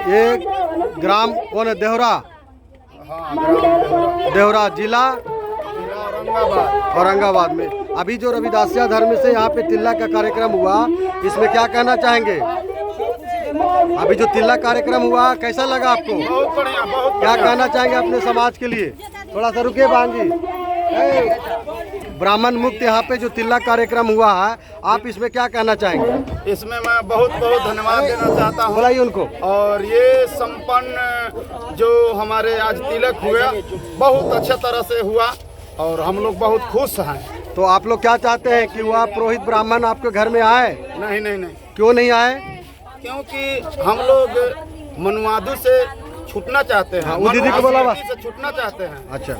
ये ग्राम कौन है? देहरा। देहरा जिला औरंगाबाद में। अभी जो रविदासिया धर्म से यहाँ पे तिल्ला का कार्यक्रम हुआ, इसमें क्या कहना चाहेंगे? अभी जो तिल्ला कार्यक्रम हुआ कैसा लगा आपको? बहुत बढ़िया, बहुत क्या कहना चाहेंगे अपने समाज के लिए? थोड़ा सा रुकिए बहन जी। ब्राह्मण मुक्त यहाँ पे जो तिल्ला कार्यक्रम हुआ है, आप इसमें क्या कहना चाहेंगे? इसमें मैं बहुत बहुत धन्यवाद देना चाहता हूँ। बुलाइए उनको। और ये संपन्न जो हमारे आज तिलक हुआ बहुत अच्छा तरह से हुआ और हम लोग बहुत खुश हैं। तो आप लोग क्या चाहते हैं कि वह पुरोहित ब्राह्मण आपके घर में आए? नहीं नहीं नहीं, क्यों नहीं आए? क्योंकि हम लोग मनुवादु से छूटना चाहते हैं। वो दीदी को बोला से छूटना चाहते हैं। अच्छा,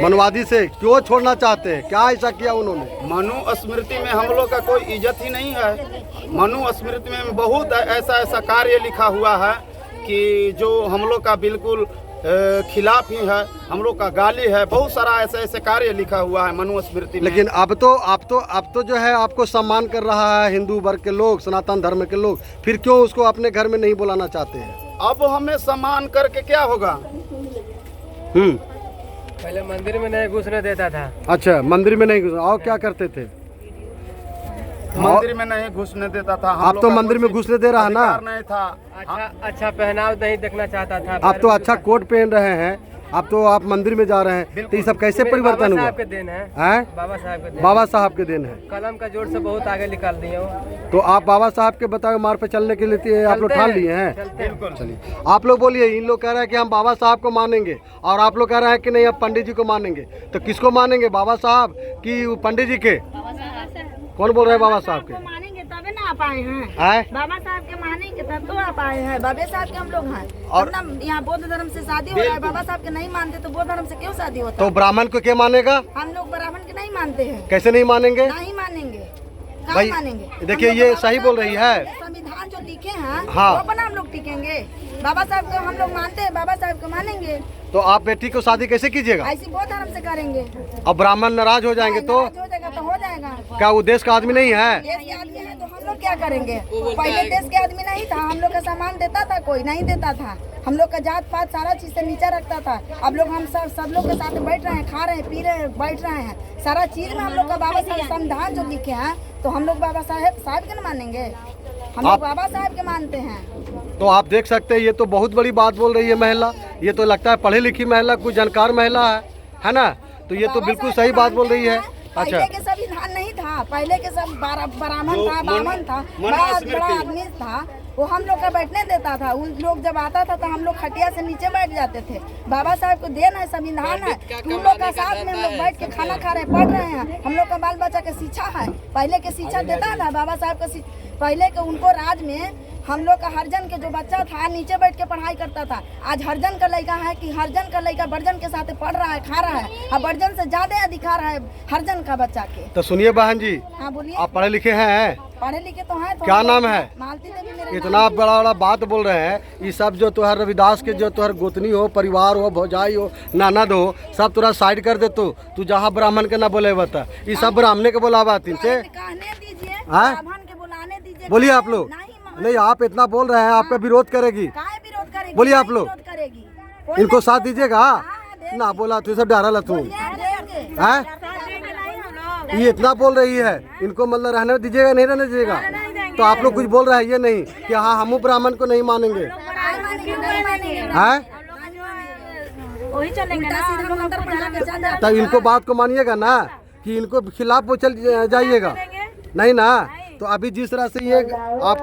मनुवादी से क्यों छोड़ना चाहते हैं? क्या ऐसा किया उन्होंने? मनु स्मृति में हम लोग का कोई इज्जत ही नहीं है। मनु स्मृति में बहुत ऐसा ऐसा कार्य लिखा हुआ है कि जो हम लोग का बिल्कुल खिलाफ ही है, हम लोग का गाली है। बहुत सारा ऐसे ऐसे कार्य लिखा हुआ है मनु स्मृति में। लेकिन अब तो जो है आपको सम्मान कर रहा है हिंदू वर्ग के लोग, सनातन धर्म के लोग, फिर क्यों उसको अपने घर में नहीं बुलाना चाहते हैं? अब हमें सम्मान करके क्या होगा? पहले मंदिर में नहीं घुसने देता था। अच्छा, मंदिर में नहीं घुस, और क्या करते थे? मंदिर में नहीं घुसने देता था। आप तो मंदिर में घुसने दे रहा ना? नहीं था। अच्छा पहनाव नहीं देखना चाहता था। आप तो अच्छा कोट पहन रहे हैं, अब तो आप मंदिर में जा रहे हैं, तो ये सब कैसे परिवर्तन हुआ? बाबा साहब के दिन है। बाबा साहब के दिन। बाबा साहब के दिन है। कलम का जोर से बहुत आगे निकाल दिए हो। तो आप बाबा साहब के बताए मार्ग पे चलने के लिए आप लोग ठान लिए हैं? बिल्कुल। चलिए, आप लोग बोलिए। इन लोग कह रहे हैं कि हम बाबा साहब को मानेंगे और आप लोग कह रहे हैं कि नहीं, अब पंडित जी को मानेंगे। तो किसको मानेंगे, बाबा साहब कि पंडित जी के? कौन बोल रहे हैं बाबा साहब के? मानेंगे तभी ना आप आए हैं। बाबा साहब के मानेंगे तब तो आप आए हैं। बाबा साहब के हम लोग हैं। और यहाँ बौद्ध धर्म से शादी हो रहा है, बाबा साहब के नहीं मानते तो बौद्ध धर्म से क्यों शादी होता? तो ब्राह्मण को क्या मानेगा? हम लोग ब्राह्मण के नहीं मानते हैं। कैसे नहीं मानेंगे नहीं मानेंगे, भाई? मानेंगे। देखिए, ये सही बोल रही है। संविधान जो लिखे हैं हाँ। वो अपना हम लोग टिकेंगे। बाबा साहब को हम लोग मानते हैं, बाबा साहब को मानेंगे। तो आप बेटी को शादी कैसे कीजिएगा? ऐसी बौद्ध धर्म से करेंगे। अब ब्राह्मण नाराज हो जाएंगे तो? नाराज हो जाएगा तो हो जाएगा। क्या वो देश का आदमी नहीं है? देश के आदमी है तो हम लोग क्या करेंगे? पहले देश के आदमी नहीं था, हम लोग का सामान देता था, कोई नहीं देता था। हम लोग का जात पात सारा चीज से नीचा रखता था। अब लोग हम सब लोग के साथ बैठ रहे हैं, खा रहे हैं, पी रहे हैं, बैठ रहे हैं। सारा चीज में हम लोग का बाबा साहब संविधान जो लिखे हैं, तो हम लोग बाबा साहब के न मानेंगे? हम लोग बाबा साहब के मानते हैं। तो आप देख सकते हैं, ये तो बहुत बड़ी बात बोल रही है महिला। ये तो लगता है पढ़ी लिखी महिला, कुछ जानकार महिला है ना? तो ये तो बिल्कुल सही बात बोल रही है। अच्छा, पहले के संविधान नहीं था, पहले के सब ब्राह्मण था, बामन था, बड़ा आदमी था, वो हम लोग का बैठने देता था। उन लोग जब आता था तो हम लोग खटिया से नीचे बैठ जाते थे। बाबा साहब को देन है, संविधान है, तुम लोग का साथ में हम लोग बैठ के खाना खा रहे, पढ़ रहे हैं। हम लोग का बाल बच्चा के शिक्षा है, पहले के शिक्षा देता था बाबा साहब का। पहले के उनको राज में हम लोग का हरजन के जो बच्चा था नीचे बैठ के पढ़ाई करता था। आज हरजन का लड़का है कि हरजन का लड़का बर्जन के साथ पढ़ रहा है, खा रहा है, और बर्जन से ज्यादा अधिकार है हरजन का बच्चा के। तो सुनिए बहन जी, हाँ बोलिए। आप पढ़े लिखे हैं? पढ़े लिखे तो हैं। क्या नाम है? मालती देवी मेरा इतना बड़ा बड़ा बात बोल रहे हैं। ये सब जो तुहर रविदास के जो तुहर गोतनी हो, परिवार हो, भौजाई हो, नानद हो, सब तुरा साइड कर दे। तू जहाँ ब्राह्मण के ना बोले बता, ये सब ब्राह्मणे के बोलावा तीन से। कहने दीजिए, हाँ? ब्राह्मण के बुलाने दीजिए। बोलिए आप लोग। नहीं, आप इतना बोल रहे हैं, आपका विरोध करेगी। काहे विरोध करेगी? बोलिए आप लोग। विरोध करेगी। कोई इनको नहीं साथ दीजिएगा देंगे। ना? बोला तू सब डारा लथू देंगे। है। देंगे नहीं हम लोग। ये इतना बोल रही है, इनको मतलब रहने दीजिएगा, नहीं रहने दीजिएगा? तो आप लोग कुछ बोल रहे हैं ये नहीं कि हाँ हम ब्राह्मण को नहीं मानेंगे, हैं? वही चलेंगे ना, सीधा मंदिर पर जाके चल जाते। तब इनको बात को मानिएगा ना कि इनको खिलाफ वो चल जाइएगा, नहीं ना? तो अभी जिस तरह से ये आप